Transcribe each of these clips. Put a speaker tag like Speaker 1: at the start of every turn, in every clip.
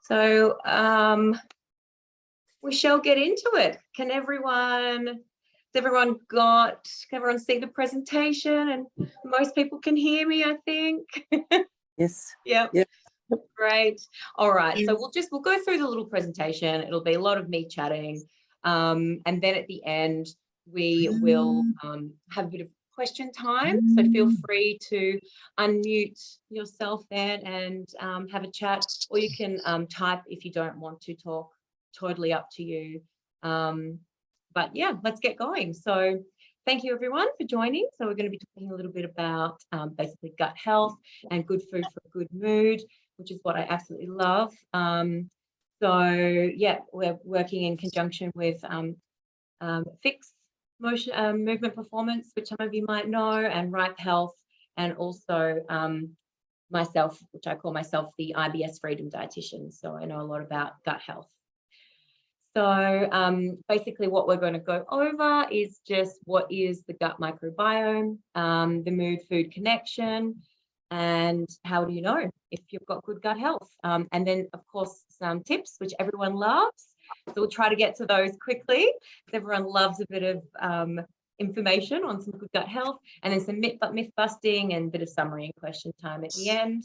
Speaker 1: So we shall get into it. Can everyone see the presentation? And most people can hear me, I think.
Speaker 2: Yes.
Speaker 1: Yep.
Speaker 2: Yep.
Speaker 1: Great. All right. So we'll go through the little presentation. It'll be a lot of me chatting. And then at the end, we will have a bit of question time. So feel free to unmute yourself then and have a chat, or you can type if you don't want to talk. Totally up to you. But yeah, let's get going. So thank you everyone for joining. So we're going to be talking a little bit about basically gut health and good food for a good mood, which is what I absolutely love. So yeah, we're working in conjunction with Fix Motion Movement Performance, which some of you might know, and Ripe Health, and also myself, which I call myself the IBS Freedom Dietitian. So I know a lot about gut health. So basically what we're going to go over is just what is the gut microbiome, the mood-food connection, and how do you know if you've got good gut health? And then, of course, some tips, which everyone loves. So we'll try to get to those quickly, because everyone loves a bit of information on some good gut health, and then some myth busting and a bit of summary and question time at the end.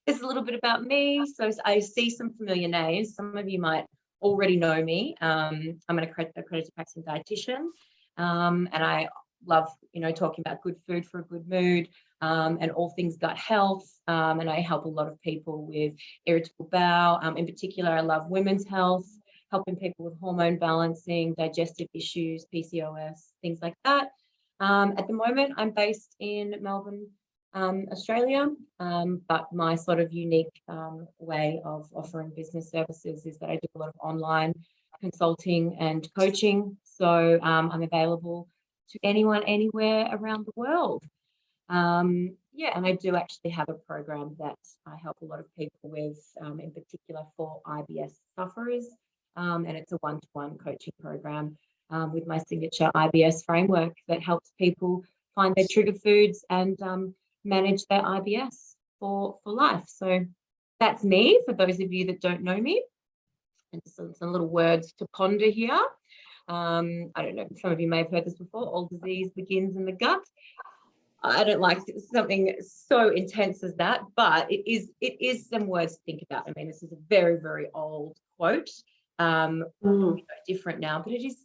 Speaker 1: This is a little bit about me. So I see some familiar names. Some of you might already know me. I'm an accredited practicing dietitian, and I love, talking about good food for a good mood, and all things gut health. And I help a lot of people with irritable bowel. In particular, I love women's health, helping people with hormone balancing, digestive issues, PCOS, things like that. At the moment, I'm based in Melbourne, Australia, but my sort of unique way of offering business services is that I do a lot of online consulting and coaching. So I'm available to anyone, anywhere around the world. Yeah, and I do actually have a program that I help a lot of people with, in particular for IBS sufferers, and it's a one-to-one coaching program with my signature IBS framework that helps people find their trigger foods and manage their IBS for life. So that's me, for those of you that don't know me. And some little words to ponder here. I don't know, some of you may have heard this before. All disease begins in the gut. I don't like something so intense as that, but it is some words to think about. I mean, this is a very, very old quote, different now, but it is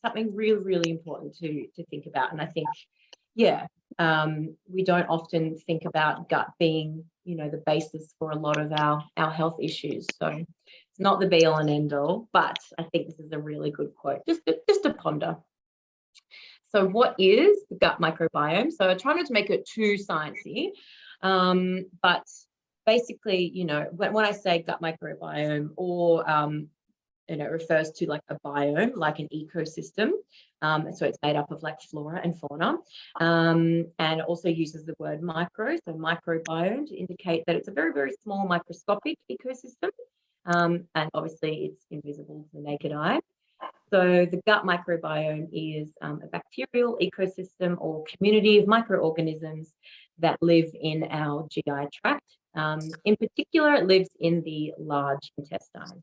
Speaker 1: something really, really important to think about. And I think, yeah, we don't often think about gut being, the basis for a lot of our health issues. So it's not the be all and end all, but I think this is a really good quote, just to ponder. So what is the gut microbiome? So I try not to make it too sciencey, but basically, when I say gut microbiome, or it refers to like a biome, like an ecosystem. So it's made up of like flora and fauna, and it also uses the word micro, so microbiome, to indicate that it's a very, very small microscopic ecosystem, and obviously it's invisible to the naked eye. So the gut microbiome is a bacterial ecosystem or community of microorganisms that live in our GI tract. In particular, it lives in the large intestine.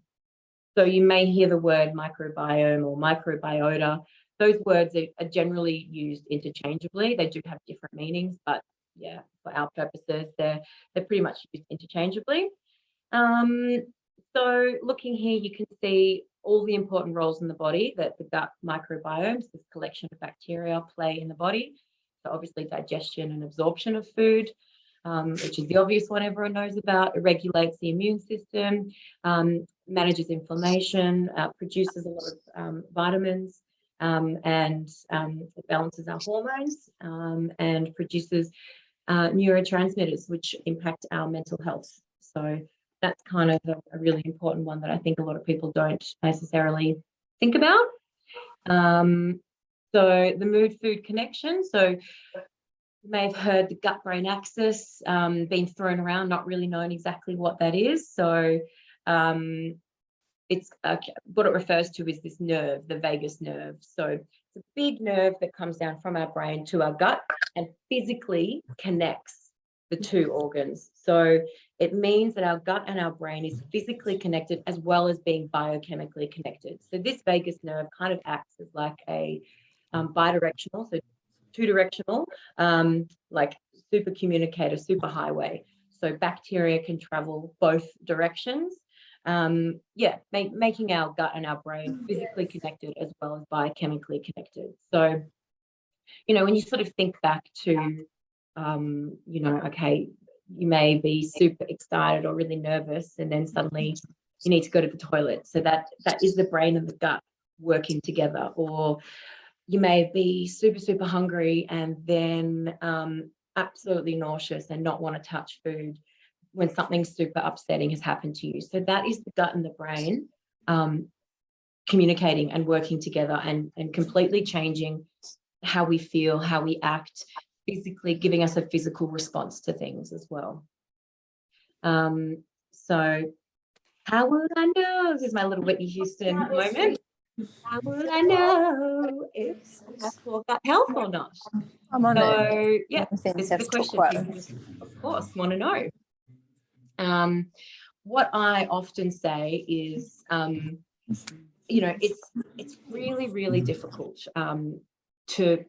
Speaker 1: So you may hear the word microbiome or microbiota. Those words are generally used interchangeably. They do have different meanings, but yeah, for our purposes, they're pretty much used interchangeably. So looking here, you can see all the important roles in the body that the gut microbiomes, this collection of bacteria, play in the body. So obviously digestion and absorption of food, which is the obvious one everyone knows about. It regulates the immune system, manages inflammation, produces a lot of vitamins, and it balances our hormones, and produces neurotransmitters, which impact our mental health. So that's kind of a really important one that I think a lot of people don't necessarily think about. So the mood-food connection. So you may have heard the gut-brain axis being thrown around, not really knowing exactly what that is. So it's what it refers to is this nerve, the vagus nerve. So it's a big nerve that comes down from our brain to our gut and physically connects the two organs. So it means that our gut and our brain is physically connected as well as being biochemically connected. So this vagus nerve kind of acts as like a bidirectional, so two-directional, like super communicator, super highway. So bacteria can travel both directions. Making our gut and our brain physically connected as well as biochemically connected. So, when you sort of think back to, okay, you may be super excited or really nervous, and then suddenly you need to go to the toilet. So that is the brain and the gut working together. Or you may be super, super hungry and then absolutely nauseous and not want to touch food when something super upsetting has happened to you. So that is the gut and the brain communicating and working together and completely changing how we feel, how we act, physically giving us a physical response to things as well. So how would I know? This is my little Whitney Houston moment. How would I know if I have poor gut health or not?
Speaker 2: I'm on
Speaker 1: So, yeah, this is the question people just, of course, want to know. What I often say is, it's really, really difficult to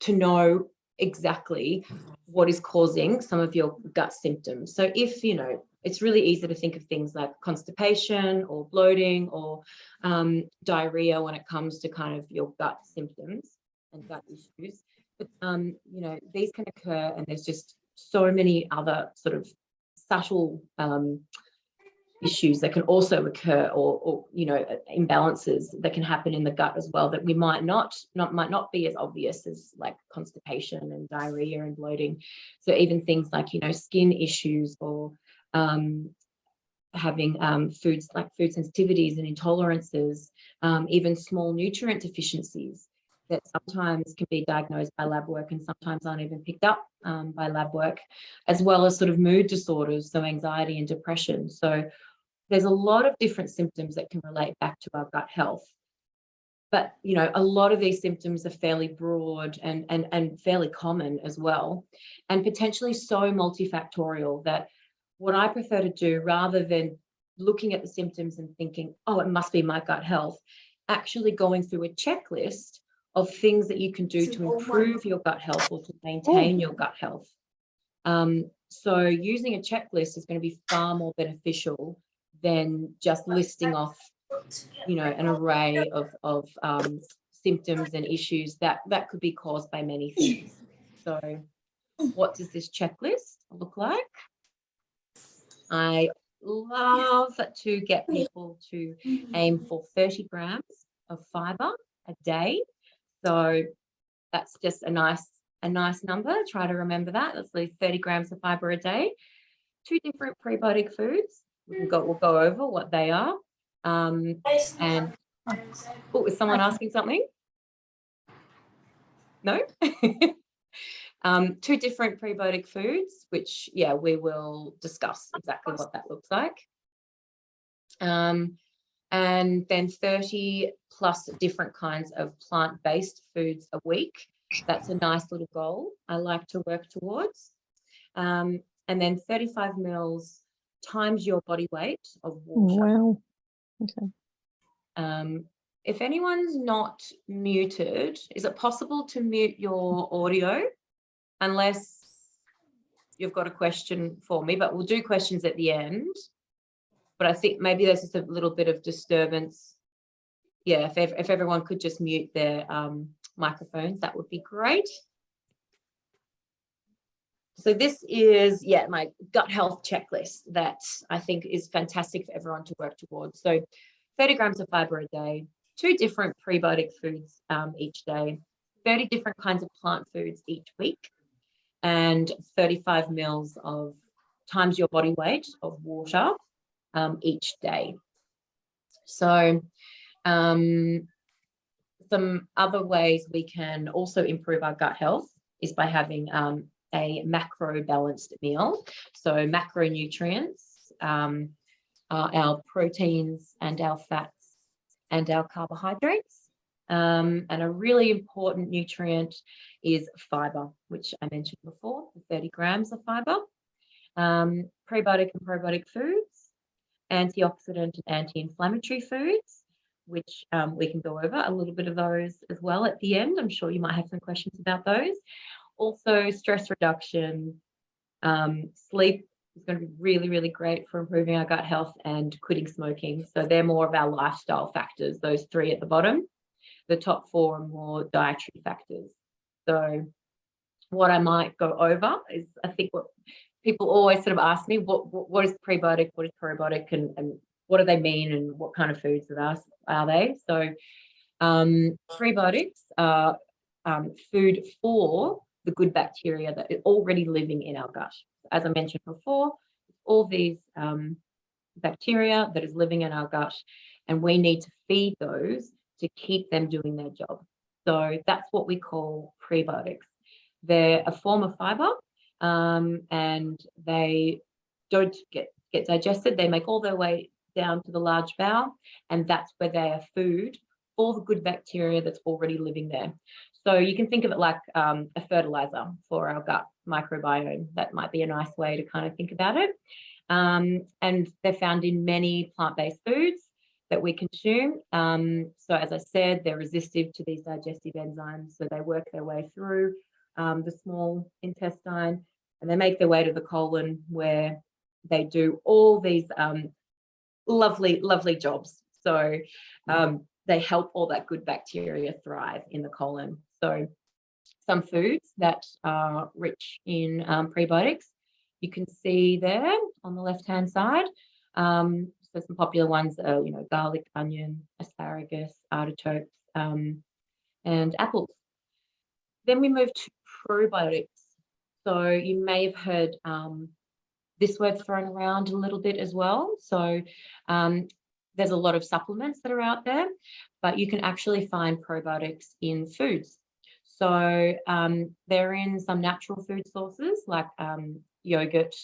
Speaker 1: know exactly what is causing some of your gut symptoms. So if, it's really easy to think of things like constipation or bloating or diarrhea when it comes to kind of your gut symptoms and gut issues. But, these can occur, and there's just so many other sort of subtle issues that can also occur, or imbalances that can happen in the gut as well, that we might not be as obvious as like constipation and diarrhea and bloating. So even things like skin issues, or having food sensitivities and intolerances, even small nutrient deficiencies that sometimes can be diagnosed by lab work and sometimes aren't even picked up by lab work, as well as sort of mood disorders, so anxiety and depression. So there's a lot of different symptoms that can relate back to our gut health. But, a lot of these symptoms are fairly broad and fairly common as well, and potentially so multifactorial that what I prefer to do, rather than looking at the symptoms and thinking, oh, it must be my gut health, actually going through a checklist of things that you can do to improve your gut health or to maintain your gut health. So using a checklist is going to be far more beneficial than just listing off, an array of symptoms and issues that could be caused by many things. So what does this checklist look like? I love to get people to aim for 30 grams of fiber a day. So that's just a nice number. Try to remember that. Let's leave 30 grams of fiber a day. 2 different prebiotic foods. We'll go over what they are. And is someone asking something? No? 2 different prebiotic foods, which, we will discuss exactly what that looks like. And then 30 plus different kinds of plant-based foods a week. That's a nice little goal I like to work towards. And then 35 mils times your body weight of water.
Speaker 2: Wow. Okay.
Speaker 1: If anyone's not muted, is it possible to mute your audio? Unless you've got a question for me, but we'll do questions at the end. But I think maybe there's just a little bit of disturbance. Yeah, if everyone could just mute their microphones, that would be great. So this is, my gut health checklist that I think is fantastic for everyone to work towards. So 30 grams of fiber a day, 2 different prebiotic foods each day, 30 different kinds of plant foods each week, and 35 mils of times your body weight of water each day. So some other ways we can also improve our gut health is by having a macro balanced meal. So macronutrients are our proteins and our fats and our carbohydrates. And a really important nutrient is fiber, which I mentioned before, 30 grams of fiber. Prebiotic and probiotic foods, antioxidant and anti-inflammatory foods, which we can go over a little bit of those as well at the end. I'm sure you might have some questions about those. Also, stress reduction, sleep is going to be really, really great for improving our gut health, and quitting smoking. So they're more of our lifestyle factors, those three at the bottom. The top four are more dietary factors. So what I might go over is, I think what people always sort of ask me, what is prebiotic, what is probiotic, and what do they mean, and what kind of foods are they? So prebiotics are food for the good bacteria that is already living in our gut. As I mentioned before, all these bacteria that is living in our gut, and we need to feed those to keep them doing their job. So that's what we call prebiotics. They're a form of fiber, and they don't get digested. They make all their way down to the large bowel, and that's where they are food for the good bacteria that's already living there. So you can think of it like a fertilizer for our gut microbiome. That might be a nice way to kind of think about it. And they're found in many plant-based foods that we consume. So as I said, they're resistive to these digestive enzymes. So they work their way through the small intestine, and they make their way to the colon, where they do all these lovely, lovely jobs. So they help all that good bacteria thrive in the colon. So some foods that are rich in prebiotics, you can see there on the left-hand side. So some popular ones are, garlic, onion, asparagus, artichokes, and apples. Then we move to probiotics. So you may have heard this word thrown around a little bit as well. So there's a lot of supplements that are out there, but you can actually find probiotics in foods. So they're in some natural food sources like yogurt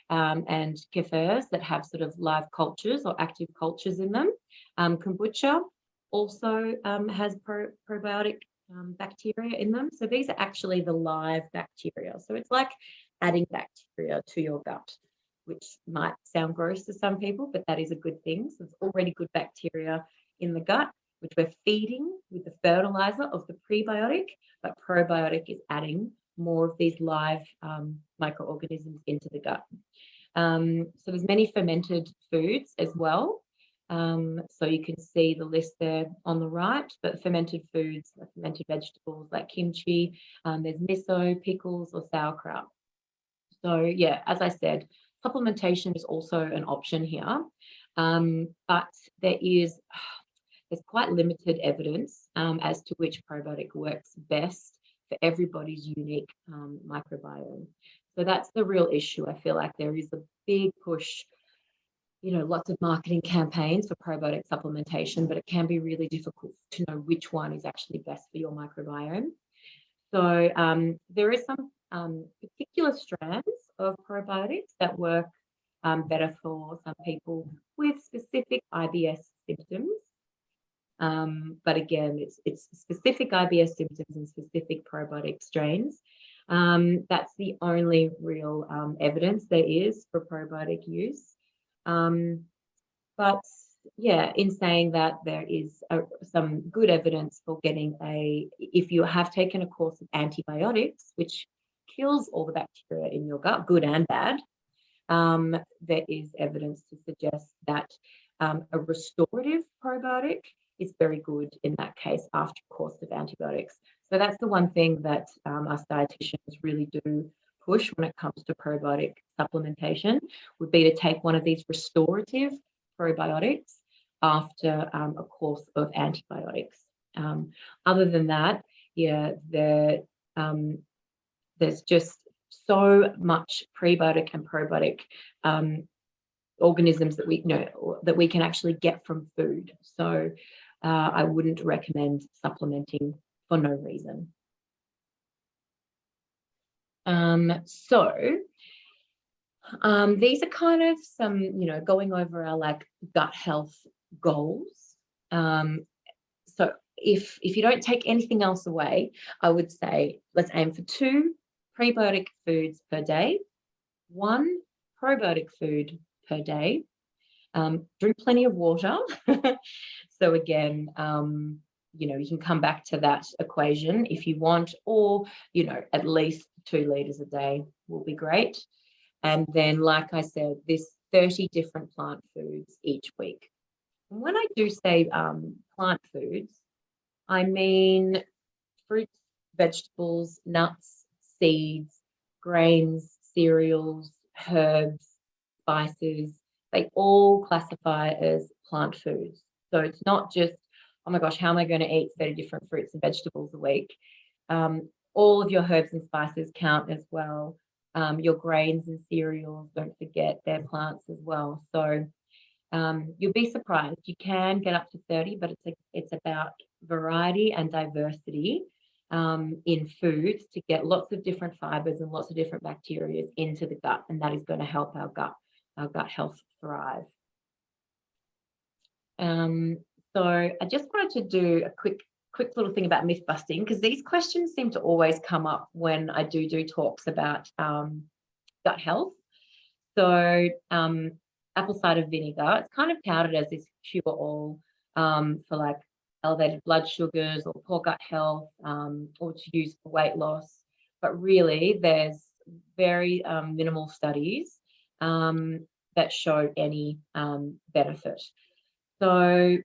Speaker 1: and kefirs that have sort of live cultures or active cultures in them. Kombucha also has probiotic bacteria in them. So these are actually the live bacteria. So it's like adding bacteria to your gut, which might sound gross to some people, but that is a good thing. So it's already good bacteria in the gut, which we're feeding with the fertilizer of the prebiotic, but probiotic is adding more of these live microorganisms into the gut. So there's many fermented foods as well. So you can see the list there on the right, but fermented foods, like fermented vegetables like kimchi, there's miso, pickles, or sauerkraut. So yeah, as I said, supplementation is also an option here, but there's quite limited evidence as to which probiotic works best for everybody's unique microbiome. So that's the real issue. I feel like there is a big push, lots of marketing campaigns for probiotic supplementation, but it can be really difficult to know which one is actually best for your microbiome. So there is some particular strands of probiotics that work better for some people with specific IBS symptoms. But again, it's specific IBS symptoms and specific probiotic strains. That's the only real evidence there is for probiotic use. But yeah, in saying that, there is some good evidence for getting if you have taken a course of antibiotics, which kills all the bacteria in your gut, good and bad, there is evidence to suggest that a restorative probiotic is very good in that case after a course of antibiotics. So that's the one thing that us dietitians really do push when it comes to probiotic supplementation, would be to take one of these restorative probiotics after a course of antibiotics. Other than that, yeah, there's just so much prebiotic and probiotic organisms that we can actually get from food. So I wouldn't recommend supplementing for no reason. These are kind of some, going over our gut health goals. So if you don't take anything else away, I would say let's aim for 2 prebiotic foods per day, 1 probiotic food per day. Drink plenty of water. So again, you can come back to that equation if you want, or, at least 2 liters a day will be great. And then, like I said, this 30 different plant foods each week. And when I do say plant foods, I mean fruits, vegetables, nuts, seeds, grains, cereals, herbs, spices. They all classify as plant foods. So it's not just, oh my gosh, how am I going to eat 30 different fruits and vegetables a week? All of your herbs and spices count as well. Your grains and cereals, don't forget, they're plants as well. So you'll be surprised. You can get up to 30, but it's about variety and diversity in foods to get lots of different fibers and lots of different bacteria into the gut, and that is going to help our gut health thrive. So I just wanted to do a quick little thing about myth busting, because these questions seem to always come up when I do talks about gut health. So apple cider vinegar, it's kind of touted as this cure-all for like elevated blood sugars or poor gut health, or to use for weight loss. But really, there's very minimal studies that show any benefit. So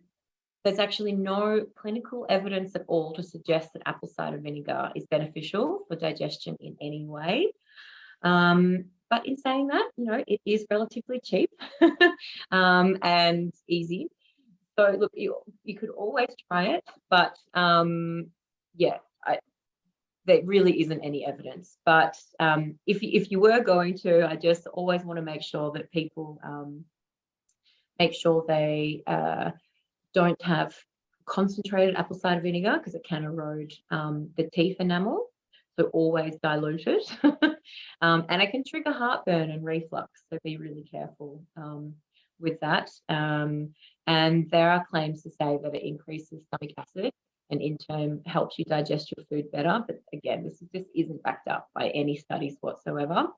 Speaker 1: there's actually no clinical evidence at all to suggest that apple cider vinegar is beneficial for digestion in any way. But in saying that, it is relatively cheap and easy. So look, you could always try it, but there really isn't any evidence. But if you were going to, I just always want to make sure that people make sure they don't have concentrated apple cider vinegar, because it can erode the teeth enamel. So always dilute it. And it can trigger heartburn and reflux, so be really careful with that. And there are claims to say that it increases stomach acid and in turn helps you digest your food better. But again, this just isn't backed up by any studies whatsoever.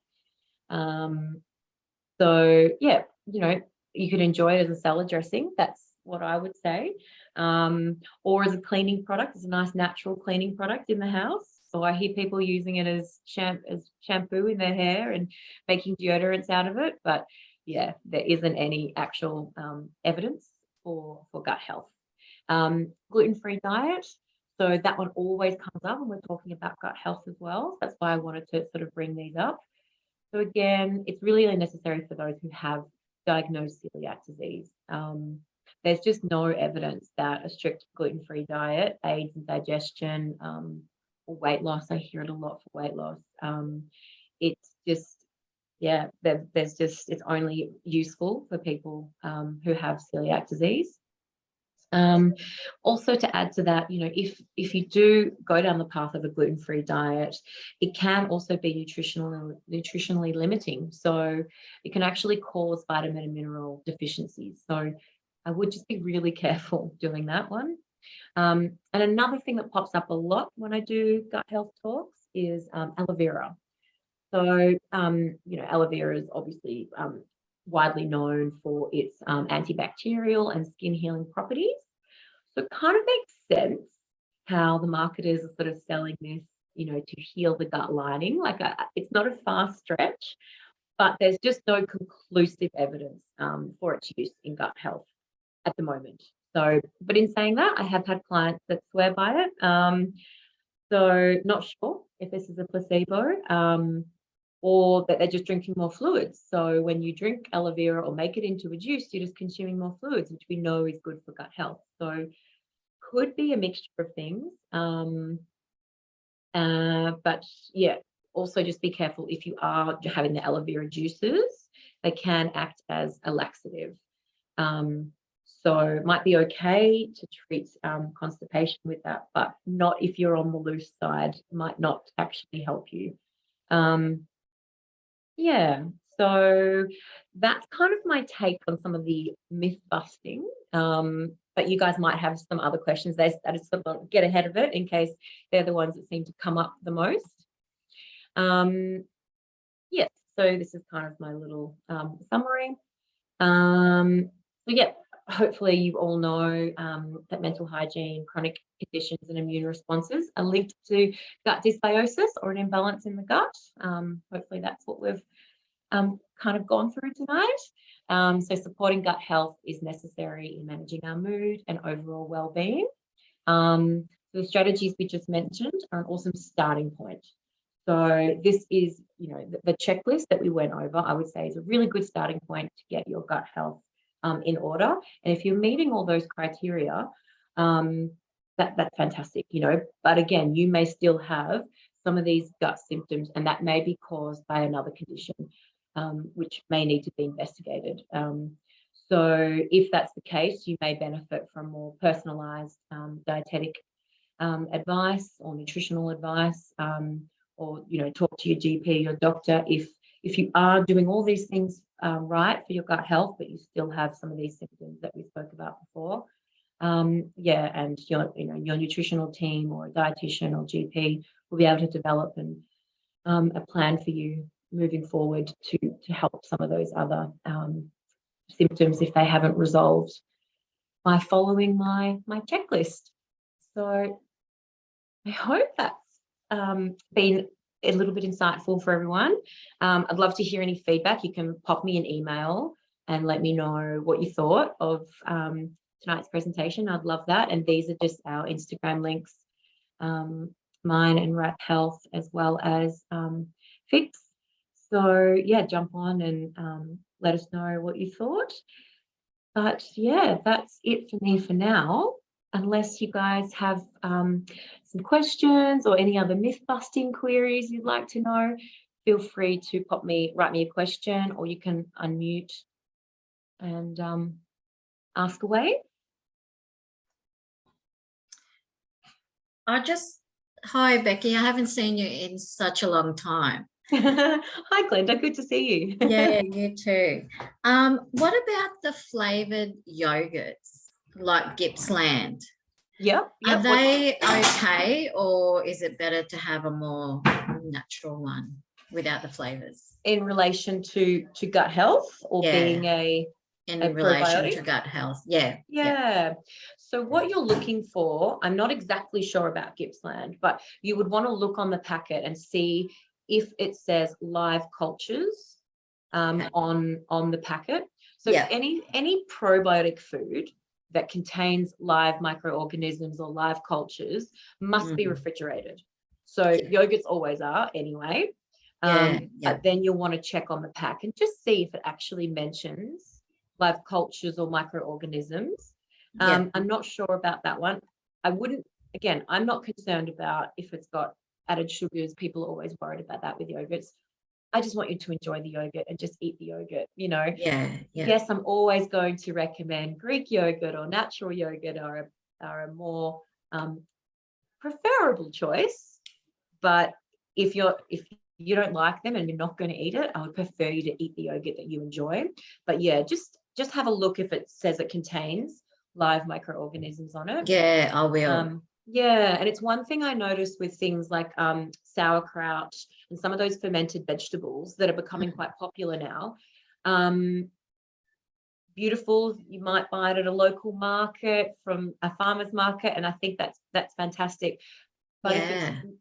Speaker 1: So yeah, you could enjoy it as a salad dressing. That's what I would say. Or as a cleaning product, as a nice natural cleaning product in the house. So I hear people using it as shampoo in their hair and making deodorants out of it. But yeah, there isn't any actual evidence for gut health. Gluten-free diet. So that one always comes up when we're talking about gut health as well. That's why I wanted to sort of bring these up. So again, it's really unnecessary for those who have diagnosed celiac disease. There's just no evidence that a strict gluten-free diet aids in digestion or weight loss. I hear it a lot for weight loss. It's just, it's only useful for people who have celiac disease. Also, to add to that, if you do go down the path of a gluten-free diet, it can also be nutritionally limiting. So it can actually cause vitamin and mineral deficiencies. So I would just be really careful doing that one. And another thing that pops up a lot when I do gut health talks is aloe vera. So, aloe vera is obviously widely known for its antibacterial and skin healing properties. So it kind of makes sense how the marketers are sort of selling this, to heal the gut lining. Like it's not a far stretch, but there's just no conclusive evidence for its use in gut health at the moment. So, but in saying that, I have had clients that swear by it. So not sure if this is a placebo or that they're just drinking more fluids. So when you drink aloe vera or make it into a juice, you're just consuming more fluids, which we know is good for gut health. So could be a mixture of things. But yeah, also just be careful if you are having the aloe vera juices, they can act as a laxative. So it might be okay to treat constipation with that, but not if you're on the loose side. It might not actually help you. Yeah, so that's kind of my take on some of the myth busting. But you guys might have some other questions. I just sort of get ahead of it in case they're the ones that seem to come up the most. Yes, So this is kind of my little summary. So yeah, hopefully you all know that mental hygiene, chronic conditions and immune responses are linked to gut dysbiosis or an imbalance in the gut. Hopefully that's what we've kind of gone through tonight. So supporting gut health is necessary in managing our mood and overall well-being. So the strategies we just mentioned are an awesome starting point. So this is, the checklist that we went over, I would say is a really good starting point to get your gut health in order. And if you're meeting all those criteria, that's fantastic, but again, you may still have some of these gut symptoms and that may be caused by another condition, which may need to be investigated. So if that's the case, you may benefit from more personalized dietetic advice or nutritional advice, or talk to your GP, your doctor, if you are doing all these things right for your gut health, but you still have some of these symptoms that we spoke about before. And your nutritional team or a dietitian or GP will be able to develop a plan for you moving forward to help some of those other symptoms if they haven't resolved by following my checklist. So I hope that's been a little bit insightful for everyone. I'd love to hear any feedback. You can pop me an email and let me know what you thought of tonight's presentation. I'd love that. And these are just our Instagram links, mine and Wrap Health, as well as Fix. So yeah, jump on and let us know what you thought. But yeah, that's it for me for now. Unless you guys have some questions or any other myth-busting queries you'd like to know, feel free to write me a question, or you can unmute and ask away.
Speaker 3: Hi, Becky. I haven't seen you in such a long time.
Speaker 1: Hi, Glenda. Good to see you.
Speaker 3: Yeah, you too. What about the flavored yogurts like Gippsland?
Speaker 1: Yep.
Speaker 3: Are they okay, or is it better to have a more natural one without the flavors?
Speaker 1: In relation to gut health or being
Speaker 3: in relation
Speaker 1: probiotic?
Speaker 3: to gut health? Yeah.
Speaker 1: So what you're looking for, I'm not exactly sure about Gippsland, but you would want to look on the packet and see if it says live cultures on the packet. So any probiotic food that contains live microorganisms or live cultures must be refrigerated. So yogurts always are anyway. But then you'll want to check on the pack and just see if it actually mentions live cultures or microorganisms. I'm not sure about that one. I'm not concerned about if it's got added sugars. People are always worried about that with yogurts. I just want you to enjoy the yogurt and just eat the yogurt, Yes, I'm always going to recommend Greek yogurt or natural yogurt are a more preferable choice. But if you don't like them and you're not going to eat it, I would prefer you to eat the yogurt that you enjoy. But yeah, just have a look if it says it contains live microorganisms on it.
Speaker 3: Yeah, I will.
Speaker 1: And it's one thing I noticed with things like sauerkraut and some of those fermented vegetables that are becoming quite popular now. Beautiful. You might buy it at a local market, from a farmer's market, and I think that's fantastic. But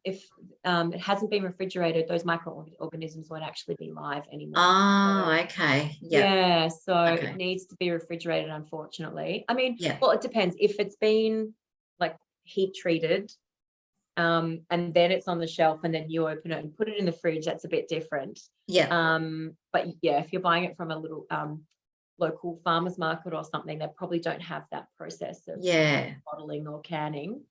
Speaker 1: if it hasn't been refrigerated, those microorganisms won't actually be live anymore.
Speaker 3: Oh, okay.
Speaker 1: It needs to be refrigerated, unfortunately. I mean, well, it depends. If it's been like heat treated, and then it's on the shelf and then you open it and put it in the fridge, that's a bit different. But if you're buying it from a little local farmer's market or something, they probably don't have that process of bottling or canning.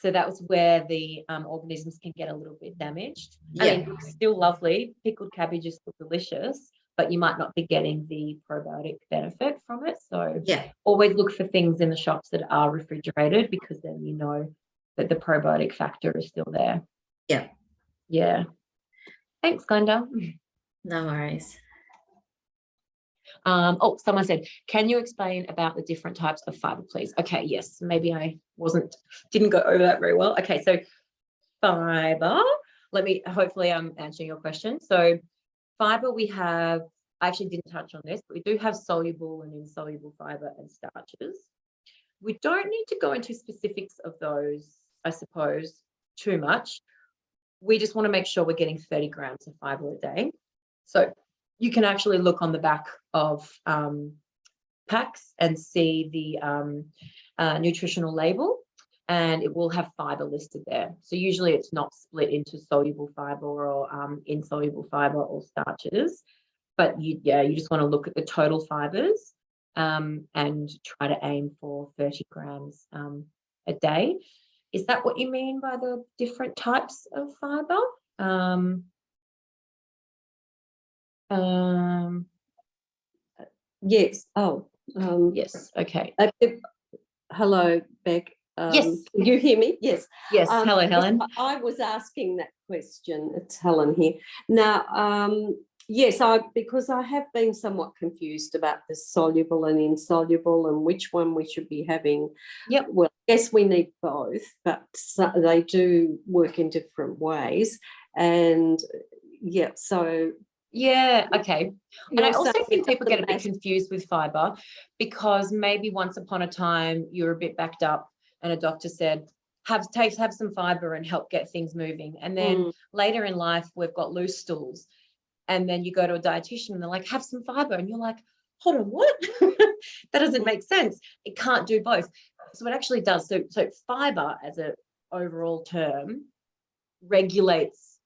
Speaker 1: So that was where the organisms can get a little bit damaged. I mean, it's still lovely. Pickled cabbage is still delicious, but you might not be getting the probiotic benefit from it. So always look for things in the shops that are refrigerated, because then you know that the probiotic factor is still there. Thanks, Glenda.
Speaker 3: No worries.
Speaker 1: Someone said, can you explain about the different types of fiber, please? Okay, yes, maybe I didn't go over that very well. Okay, so fiber, hopefully I'm answering your question. So fiber we have, I actually didn't touch on this, but we do have soluble and insoluble fiber and starches. We don't need to go into specifics of those, I suppose, too much. We just want to make sure we're getting 30 grams of fiber a day. So you can actually look on the back of packs and see the nutritional label, and it will have fiber listed there. So usually it's not split into soluble fiber or insoluble fiber or starches, but you just want to look at the total fibers and try to aim for 30 grams a day. Is that what you mean by the different types of fiber?
Speaker 4: Yes.
Speaker 1: Yes. Okay.
Speaker 4: Hello, Beck.
Speaker 1: Yes.
Speaker 4: Can you hear me? Yes.
Speaker 1: Yes. Hello, Helen.
Speaker 4: I was asking that question. It's Helen here. Now, yes, because I have been somewhat confused about the soluble and insoluble and which one we should be having.
Speaker 1: Yep.
Speaker 4: Well, I guess we need both, but they do work in different ways. And yeah, so.
Speaker 1: Yeah, okay. And I also think people get a bit
Speaker 4: mass-
Speaker 1: confused with fiber because maybe once upon a time you're a bit backed up and a doctor said, have some fiber and help get things moving. And then later in life, we've got loose stools. And then you go to a dietitian and they're like, have some fiber. And you're like, hold on, what? That doesn't make sense. It can't do both. So it actually does. So fiber as an overall term regulates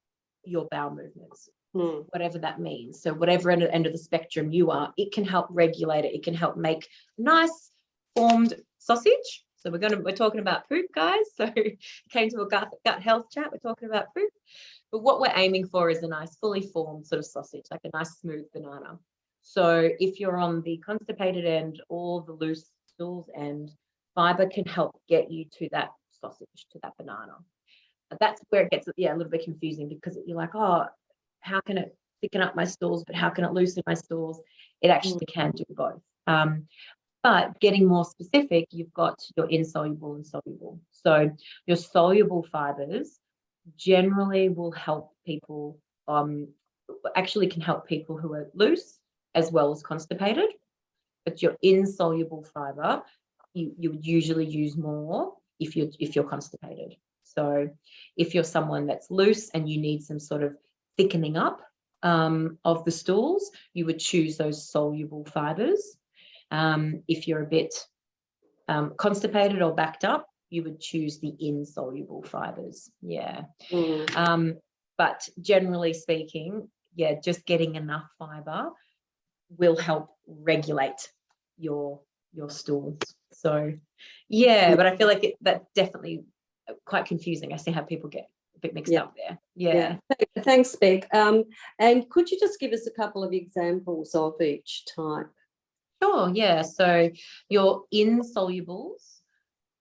Speaker 1: your bowel movements, whatever that means. So whatever end of the spectrum you are, it can help regulate it. It can help make nice formed sausage. So we're talking about poop, guys. So came to a gut health chat. We're talking about poop. But what we're aiming for is a nice fully formed sort of sausage, like a nice smooth banana. So if you're on the constipated end or the loose stools end, fiber can help get you to that sausage, to that banana. That's where it gets a little bit confusing because you're like, oh, how can it thicken up my stools, but how can it loosen my stools? It actually can do both. But getting more specific, you've got your insoluble and soluble. So your soluble fibers generally will help people, actually can help people who are loose as well as constipated. But your insoluble fiber, you would usually use more if you're constipated. So if you're someone that's loose and you need some sort of thickening up of the stools, you would choose those soluble fibers. If you're a bit constipated or backed up, you would choose the insoluble fibers. Yeah. But generally speaking, just getting enough fiber will help regulate your stools. So but I feel like that's definitely quite confusing. I see how people get a bit mixed up there. Yeah.
Speaker 4: Thanks, Beck. And could you just give us a couple of examples of each type?
Speaker 1: Sure, yeah. So your insolubles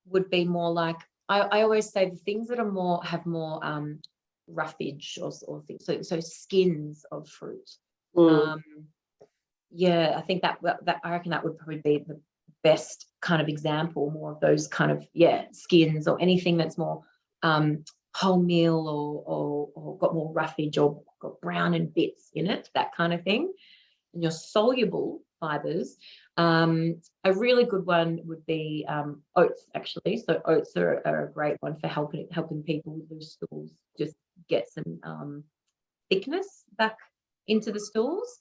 Speaker 1: would be more like, I always say the things that are have more roughage or things, so skins of fruit. I think that I reckon that would probably be the best kind of example, more of those kind of skins or anything that's more wholemeal or got more roughage or got brown and bits in it, that kind of thing. And your soluble fibers, a really good one would be oats, actually. So oats are a great one for helping people with loose stools just get some thickness back into the stools.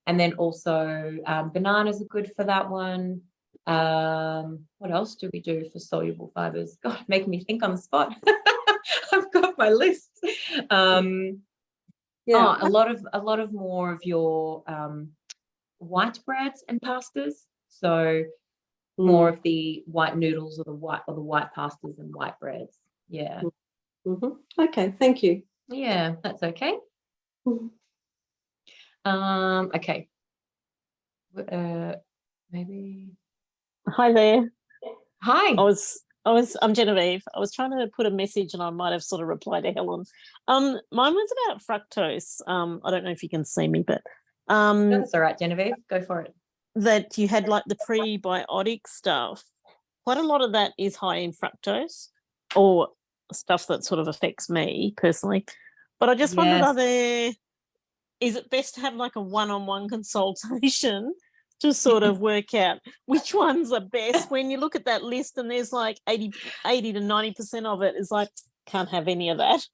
Speaker 1: And then also bananas are good for that one. What else do we do for soluble fibers? God, making me think on the spot. I've got my list. A lot of more of your white breads and pastas. So more of the white noodles or the white pastas and white breads. Yeah.
Speaker 4: Okay, thank you.
Speaker 1: Yeah, that's okay. Okay. Maybe.
Speaker 2: Hi there.
Speaker 1: Hi.
Speaker 2: I'm Genevieve. I was trying to put a message and I might have sort of replied to Helen. Mine was about fructose. I don't know if you can see me, but
Speaker 1: That's all right, Genevieve. Go for it.
Speaker 2: That you had like the prebiotic stuff. Quite a lot of that is high in fructose or stuff that sort of affects me personally. But I just wondered, are there is it best to have like a one-on-one consultation to sort of work out which ones are best when you look at that list and there's like 80 to 90% of it is like, can't have any of that.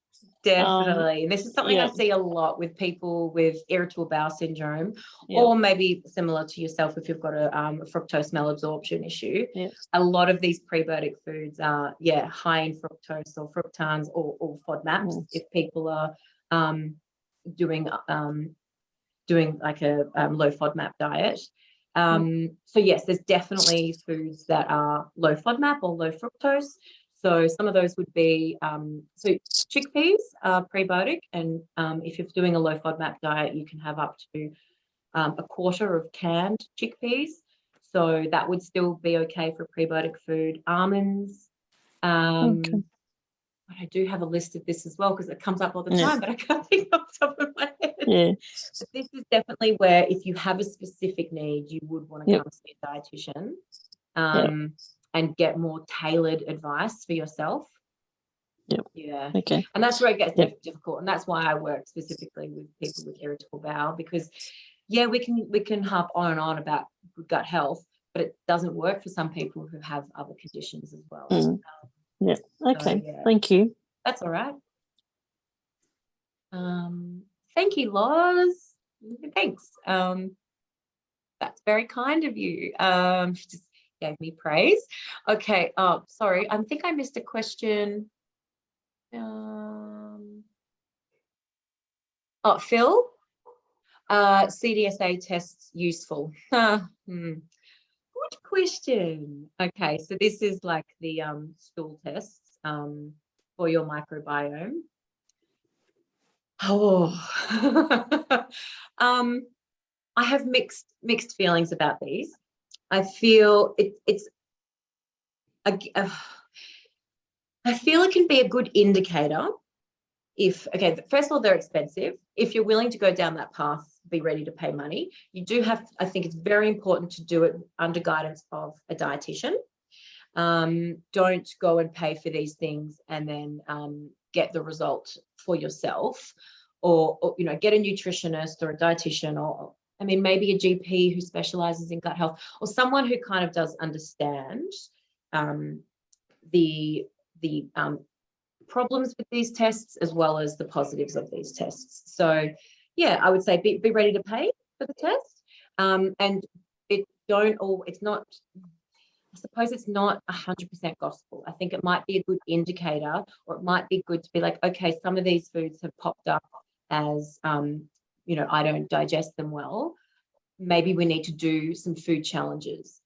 Speaker 1: Definitely. This is something I
Speaker 2: yeah.
Speaker 1: see a lot with people with irritable bowel syndrome,
Speaker 2: Yeah.
Speaker 1: or maybe similar to yourself if you've got a fructose malabsorption issue.
Speaker 2: Yeah.
Speaker 1: A lot of these prebiotic foods are, high in fructose or fructans or FODMAPs if people are doing like a low FODMAP diet. So yes, there's definitely foods that are low FODMAP or low fructose. So some of those would be, so chickpeas are prebiotic, and if you're doing a low FODMAP diet, you can have up to a quarter of canned chickpeas. So that would still be okay for prebiotic food. Almonds. I do have a list of this as well because it comes up all the time, but I can't think off the top of my head.
Speaker 2: Yeah.
Speaker 1: But this is definitely where if you have a specific need, you would want to come see a dietitian. And get more tailored advice for yourself. Yeah.
Speaker 2: Okay.
Speaker 1: And that's where it gets difficult. And that's why I work specifically with people with irritable bowel, because we can harp on and on about good gut health, but it doesn't work for some people who have other conditions as well.
Speaker 2: Okay. Thank you.
Speaker 1: That's all right. Thank you, Loz. Thanks. That's very kind of you. She just gave me praise. Okay. Sorry. I think I missed a question. Phil. CDSA tests useful. Good question. Okay. So this is like the stool tests for your microbiome. I have mixed feelings about these. I feel I feel it can be a good indicator if, first of all, they're expensive. If you're willing to go down that path, be ready to pay money. You do have, I think it's very important to do it under guidance of a dietitian. Don't go and pay for these things and then get the result for yourself, or get a nutritionist or a dietitian, or maybe a GP who specializes in gut health, or someone who kind of does understand the problems with these tests as well as the positives of these tests. So I would say be ready to pay for the test, and it's not, I suppose it's not 100% gospel. I think it might be a good indicator, or it might be good to be like, okay, some of these foods have popped up as I don't digest them well. Maybe we need to do some food challenges.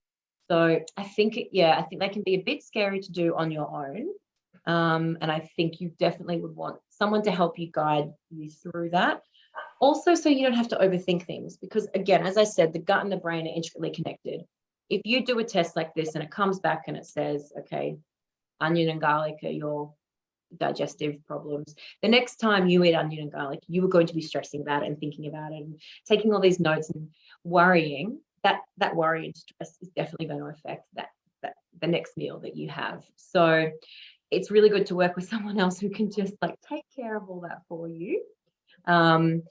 Speaker 1: So I think they can be a bit scary to do on your own. And I think you definitely would want someone to help you guide you through that. Also, so you don't have to overthink things, because again, as I said, the gut and the brain are intricately connected. If you do a test like this and it comes back and it says, okay, onion and garlic are your digestive problems, the next time you eat onion and garlic, you are going to be stressing about it and thinking about it and taking all these notes and worrying. That worry and stress is definitely going to affect that the next meal that you have. So it's really good to work with someone else who can just like take care of all that for you. And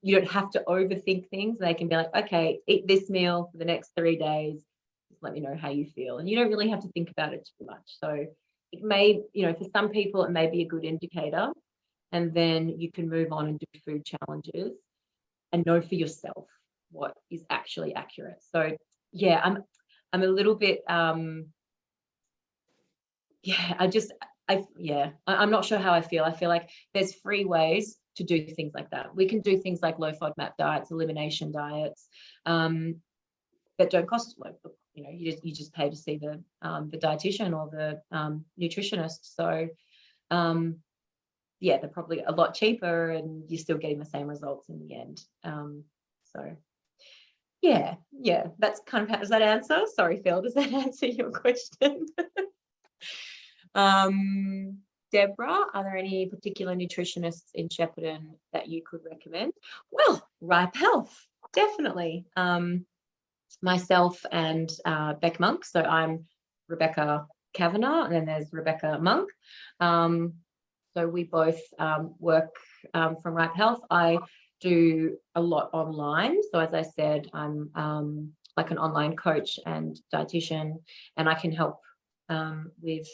Speaker 1: you don't have to overthink things. They can be like, okay, eat this meal for the next 3 days. Just let me know how you feel. And you don't really have to think about it too much. So it may, for some people, it may be a good indicator. And then you can move on and do food challenges and know for yourself what is actually accurate. So I'm a little bit, I'm not sure how I feel. I feel like there's free ways to do things like that. We can do things like low FODMAP diets, elimination diets, that don't cost, you just pay to see the dietitian or the nutritionist. So they're probably a lot cheaper and you're still getting the same results in the end. That's kind of how, does that answer? Sorry, Phil, does that answer your question? Deborah, are there any particular nutritionists in Shepparton that you could recommend? Well, Ripe Health, definitely. Myself and Beck Monk. So I'm Rebecca Kavanagh, and then there's Rebecca Monk. So we both work from Ripe Health. I do a lot online. So as I said, I'm like an online coach and dietitian, and I can help with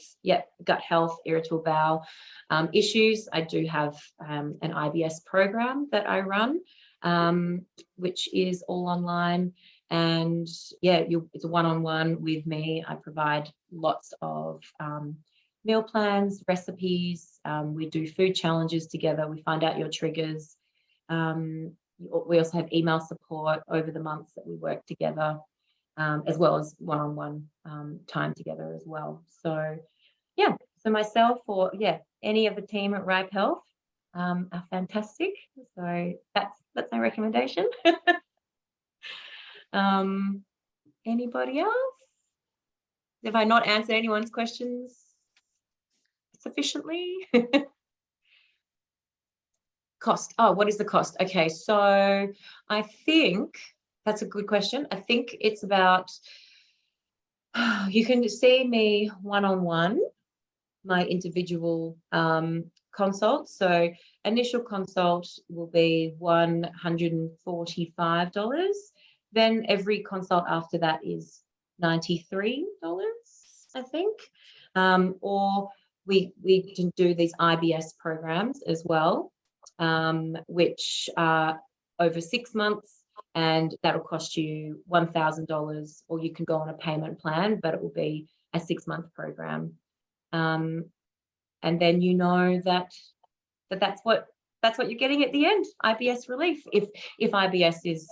Speaker 1: gut health, irritable bowel issues. I do have an IBS program that I run, which is all online. And it's a one-on-one with me. I provide lots of meal plans, recipes. We do food challenges together. We find out your triggers. We also have email support over the months that we work together, as well as one-on-one time together as well. So myself or any of the team at Ripe Health are fantastic. So that's my recommendation. Anybody else? Have I not answered anyone's questions sufficiently? Cost. Oh, what is the cost? Okay, so I think that's a good question. I think it's about, you can see me one-on-one, my individual consult. So initial consult will be $145. Then every consult after that is $93, I think. Or we can do these IBS programs as well, which are over 6 months, and that'll cost you $1,000, or you can go on a payment plan, but it will be a 6-month program. And then you know that's what you're getting at the end, IBS relief. If IBS is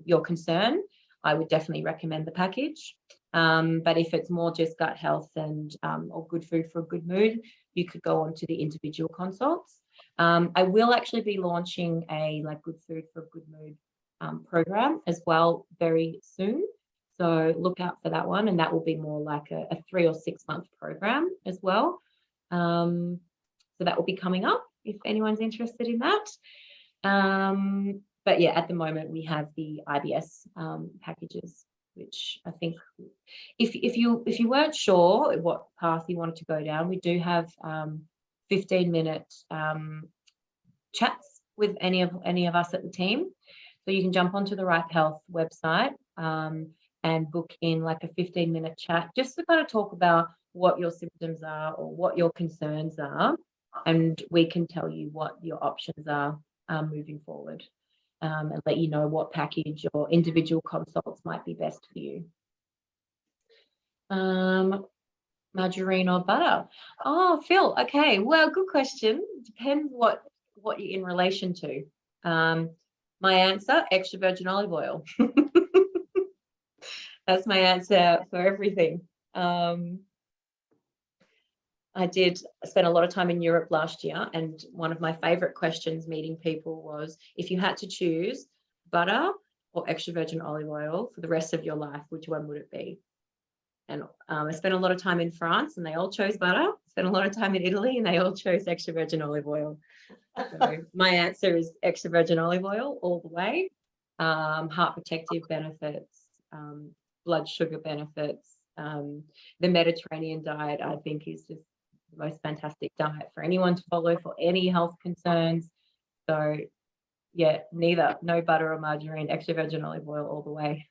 Speaker 1: your concern, I would definitely recommend the package. But if it's more just gut health and or good food for a good mood, you could go on to the individual consults. I will actually be launching a good food for a good mood program as well very soon. So look out for that one, and that will be more like a 3 or 6 month program as well. So that will be coming up if anyone's interested in that. But at the moment we have the IBS packages, which I think if you weren't sure what path you wanted to go down, we do have 15-minute chats with any of us at the team. So you can jump onto the Ripe Health website and book in like a 15-minute chat just to kind of talk about what your symptoms are or what your concerns are, and we can tell you what your options are moving forward, and let you know what package or individual consults might be best for you. Margarine or butter? Oh, Phil, okay, well, good question. Depends what you're in relation to. My answer, extra virgin olive oil. That's my answer for everything. I spent a lot of time in Europe last year, and one of my favorite questions meeting people was, if you had to choose butter or extra virgin olive oil for the rest of your life, which one would it be? And I spent a lot of time in France and they all chose butter. Spent a lot of time in Italy and they all chose extra virgin olive oil. So my answer is extra virgin olive oil all the way. Heart protective benefits, blood sugar benefits. The Mediterranean diet, I think, is just the most fantastic diet for anyone to follow for any health concerns. So no butter or margarine, extra virgin olive oil all the way.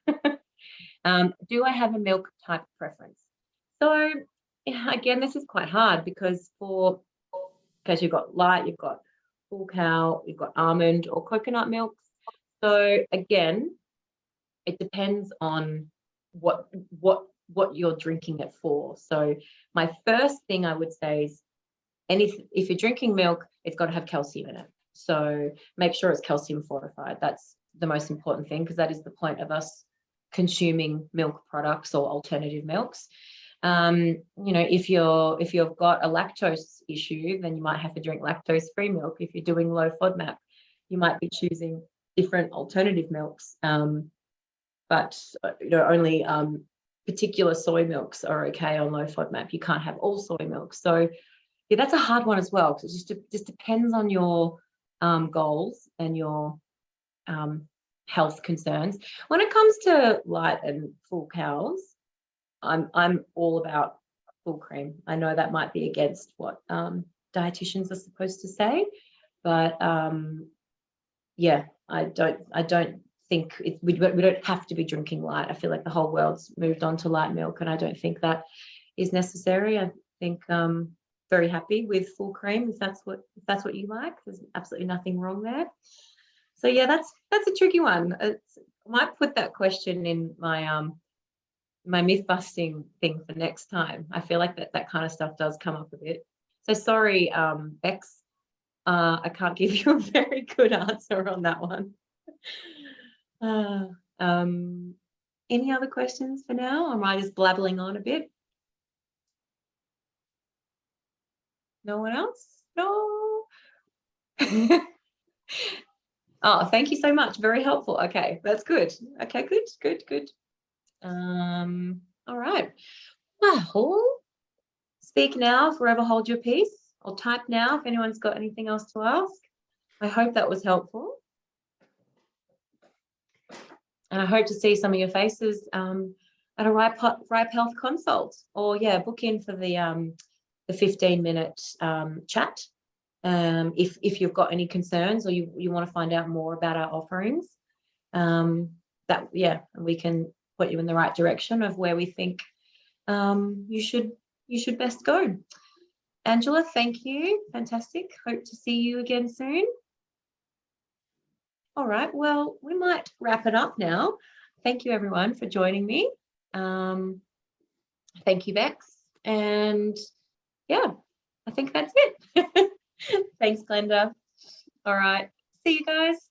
Speaker 1: Do I have a milk type preference? So again, this is quite hard because you've got light, you've got full cow, you've got almond or coconut milks. So again, it depends on what you're drinking it for. So my first thing I would say is, if you're drinking milk, it's got to have calcium in it. So make sure it's calcium fortified. That's the most important thing, because that is the point of us consuming milk products or alternative milks. If you've got a lactose issue, then you might have to drink lactose-free milk. If you're doing low FODMAP, you might be choosing different alternative milks. But only particular soy milks are okay on low FODMAP. You can't have all soy milk. So that's a hard one as well, because it just depends on your goals and your health concerns. When it comes to light and full cows, I'm all about full cream. I know that might be against what dietitians are supposed to say, but I don't think we don't have to be drinking light. I feel like the whole world's moved on to light milk, and I don't think that is necessary. I think very happy with full cream if that's what you like. There's absolutely nothing wrong there. So yeah, that's a tricky one. I might put that question in my my myth busting thing for next time. I feel like that kind of stuff does come up a bit. So sorry, Bex, I can't give you a very good answer on that one. Any other questions for now? Or am I just blabbling on a bit? No one else? No. Oh, thank you so much. Very helpful. Okay, that's good. Okay, good. All right. Well, speak now, forever hold your peace. I'll type now if anyone's got anything else to ask. I hope that was helpful. And I hope to see some of your faces at a Ripe Health consult, or yeah, book in for the 15-minute chat. If you've got any concerns or you want to find out more about our offerings, that yeah, we can put you in the right direction of where we think you should best go. Angela, thank you. Fantastic. Hope to see you again soon. All right. Well, we might wrap it up now. Thank you, everyone, for joining me. Thank you, Bex. And yeah, I think that's it. Thanks, Glenda. All right. See you guys.